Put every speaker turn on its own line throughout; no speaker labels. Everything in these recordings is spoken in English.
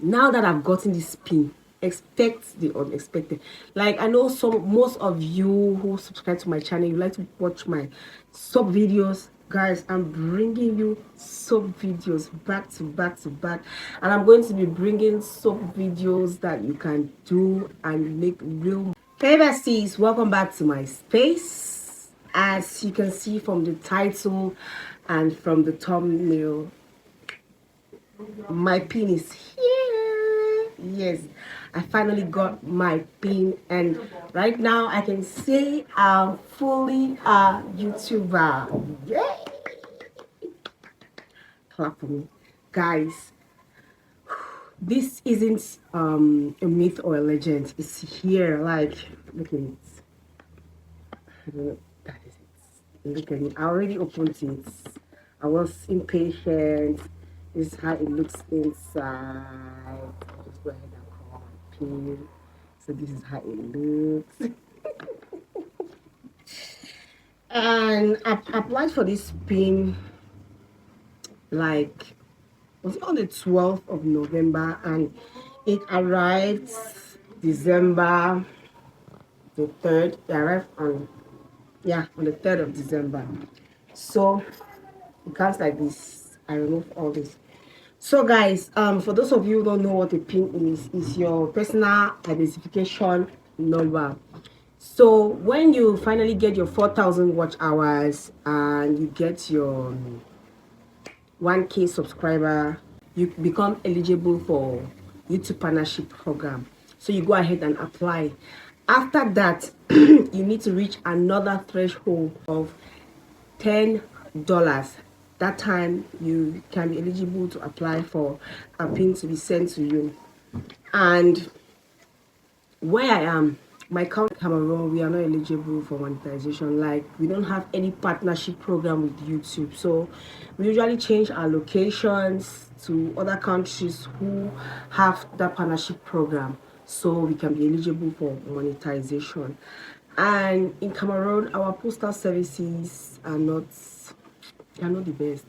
now that I've gotten this pin, expect the unexpected. Like, I know most of you who subscribe to my channel, you like to watch my sub videos. Guys, I'm bringing you sub videos back to back to back, and I'm going to be bringing sub videos that you can do and make real. Hey besties, welcome back to my space. As you can see from the title and from the thumbnail, my pin is here. Yes, I finally got my pin, and right now I can say I'm fully a YouTuber. Yay! Clap for me, guys. This isn't a myth or a legend. It's here. Like, look at it. I don't know. That is it. Look at it. I already opened it. I was impatient. This is how it looks inside. I'll just go ahead and cover my pin. So this is how it looks. And I applied for this pin like, was it on the 12th of November, and it arrived December the 3rd. It arrived on the 3rd of December. So it comes like this. I remove all this. So guys, for those of you who don't know what a pin is your personal identification number. So when you finally get your 4,000 watch hours and you get your 1K subscriber, you become eligible for YouTube partnership program. So you go ahead and apply. After that, you need to reach another threshold of $10. That time you can be eligible to apply for a pin to be sent to you. And where I am, my country, Cameroon, we are not eligible for monetization. Like, we don't have any partnership program with YouTube. So we usually change our locations to other countries who have that partnership program, so we can be eligible for monetization. And in Cameroon, our postal services are not the best.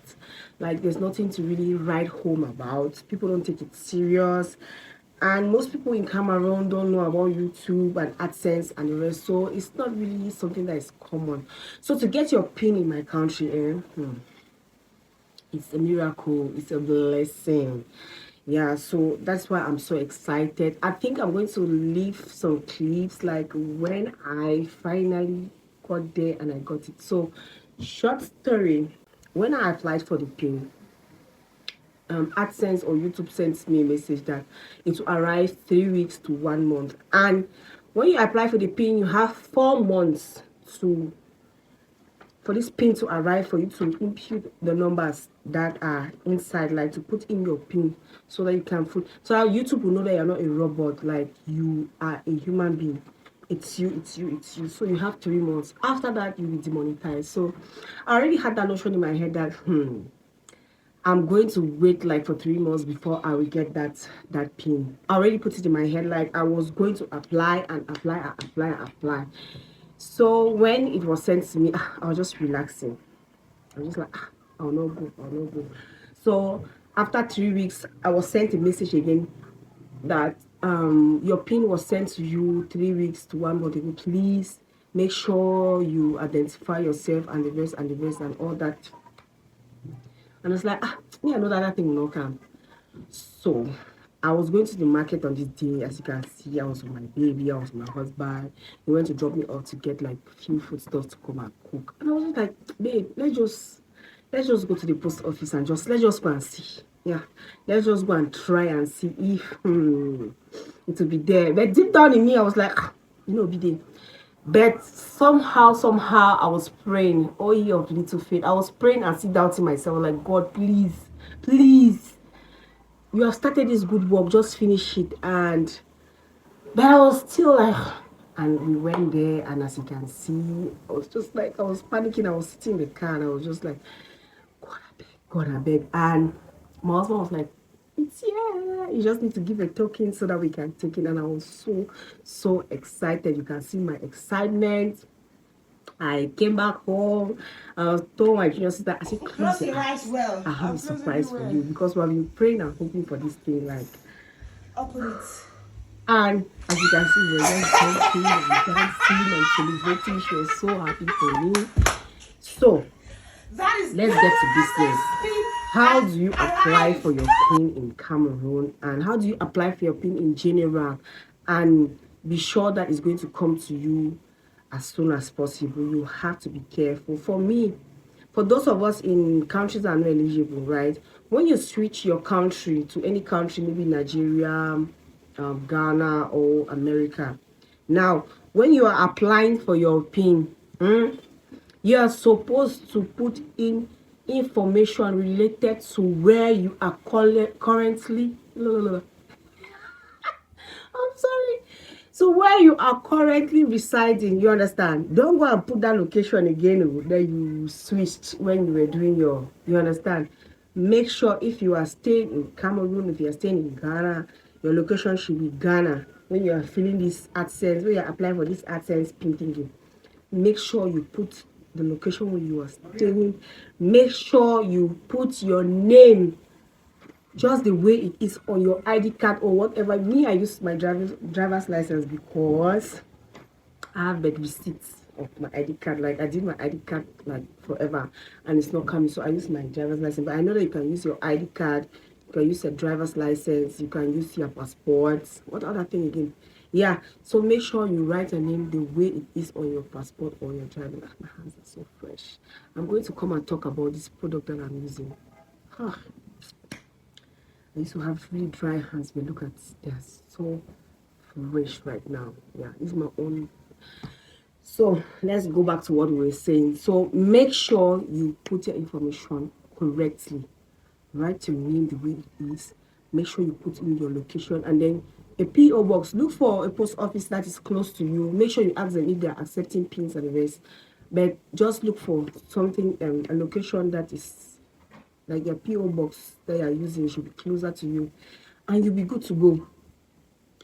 Like, there's nothing to really write home about. People don't take it serious, and most people in Cameroon don't know about YouTube and Adsense and the rest, so it's not really something that is common. So to get your pin in my country, it's a miracle, it's a blessing. Yeah, so that's why I'm so excited. I think I'm going to leave some clips like when I finally got there and I got it. So, short story, when I applied for the pin, AdSense or YouTube sends me a message that it will arrive 3 weeks to 1 month. And when you apply for the pin, you have 4 months for this pin to arrive, for you to input the numbers that are inside, like to put in your pin so that you can so how YouTube will know that you're not a robot, like you are a human being. It's you. So you have 3 months. After that, you'll be demonetized. So I already had that notion in my head that I'm going to wait like for 3 months before I will get that pin. I already put it in my head, like I was going to apply and apply and apply and apply. So when it was sent to me, I was just relaxing. I was just like, I'll not go. So after 3 weeks, I was sent a message again that your pin was sent to you 3 weeks to 1 month ago. Please make sure you identify yourself and the rest and all that. And I was like, me, I know that thing will not come. So I was going to the market on this day. As you can see, I was with my baby, I was with my husband. He went to drop me off to get like a few foodstuffs to come and cook. And I was just like, babe, let's just go to the post office and let's just go and see. Yeah, let's just go and try and see if it will be there. But deep down in me, I was like, be there. But somehow, I was praying. Oh, ye of little faith. I was praying and sit down to myself, like, God, please, you have started this good work, just finish it. But I was still like, and we went there, and as you can see, I was just like, I was panicking. I was sitting in the car, and I was just like, God, I beg. And my husband was like, it's yeah, you just need to give a token so that we can take it. And I was so excited. You can see my excitement. I came back home. I told my junior sister, I said,
close your eyes well.
I have a surprise for you, because while you praying and hoping for this thing, like,
Open it.
And as you can see, we're just dancing and celebrating. She was so happy for me. So let's get to business. How do you apply for your PIN in Cameroon, and how do you apply for your PIN in general, and be sure that it's going to come to you as soon as possible? You have to be careful. For me, for those of us in countries that are not eligible, right? When you switch your country to any country, maybe Nigeria, Ghana, or America, now when you are applying for your PIN, you are supposed to put in information related to where you are currently. No. I'm sorry. So where you are currently residing, you understand? Don't go and put that location again that you switched when you were doing your, you understand? Make sure if you are staying in Cameroon, if you are staying in Ghana, your location should be Ghana. When you are filling this Adsense, when you are applying for this Adsense pin, make sure you put the location where you are staying. Make sure you put your name just the way it is on your ID card or whatever. Me, I use my driver's license because I have the receipts of my ID card. Like I did my ID card like forever and it's not coming. So I use my driver's license. But I know that you can use your ID card, you can use your driver's license, you can use your passport. What other thing again? Yeah. So make sure you write your name the way it is on your passport or your driving. My hands are so fresh. I'm going to come and talk about this product that I'm using. I used to have really dry hands, but look at, they're so fresh right now. Yeah, this is my own. So let's go back to what we were saying. So make sure you put your information correctly. Write your name the way it is. Make sure you put in your location, and then a PO box. Look for a post office that is close to you. Make sure you ask them if they are accepting pins and the rest. But just look for something, a location that is like your PO box that you're using should be closer to you, and you'll be good to go.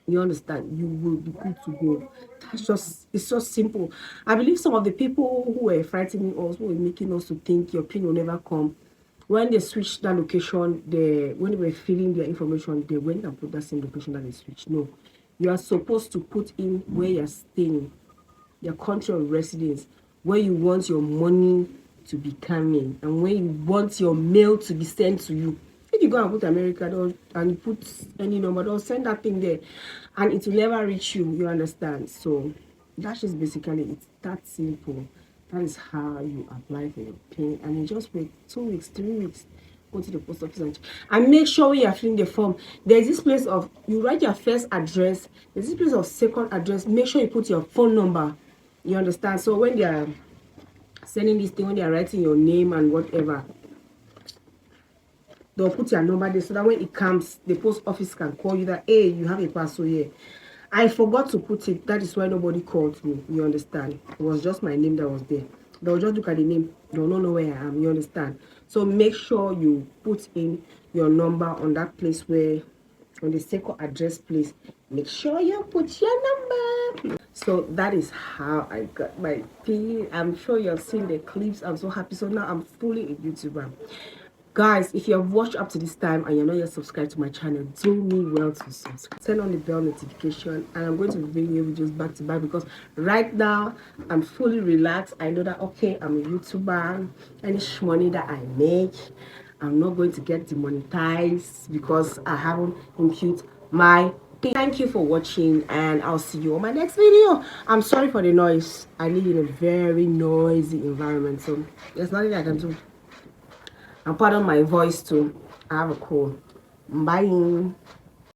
You understand? You will be good to go. It's just simple. I believe some of the people who were frightening us, who were making us to think your pin will never come, when they switched that location, when they were filling their information, they went and put that same location that they switched. No, you are supposed to put in where you're staying, your country of residence, where you want your money to be coming, and where you want your mail to be sent to you. If you go and put America and you put any number, they'll send that thing there and it will never reach you. You understand? So that's just basically it's that simple. That is how you apply for your pin, and you just wait 2 weeks, 3 weeks. Go to the post office and make sure when you're filling the form, there's this place of you write your first address, there's this place of second address. Make sure you put your phone number. You understand? So when they are sending this thing, when they are writing your name and whatever, they'll put your number there so that when it comes, the post office can call you that, hey, you have a parcel here. I forgot to put it. That is why nobody called me. You understand? It was just my name that was there. They'll just look at the name. They'll not know where I am. You understand? So make sure you put in your number on that place where, on the second address place. Make sure you put your number. So that is how I got my PIN. I'm sure you have seen the clips. I'm so happy. So now I'm fully a YouTuber. Guys, if you have watched up to this time and you're not yet subscribed to my channel, do me well to subscribe. Turn on the bell notification, and I'm going to be bringing you videos back to back because right now I'm fully relaxed. I know that, okay, I'm a YouTuber. Any money that I make, I'm not going to get demonetized because I haven't imputed my pin. Thank you for watching, and I'll see you on my next video. I'm sorry for the noise. I live in a very noisy environment, so there's nothing I can do. And pardon my voice too. I have a cold. Bye.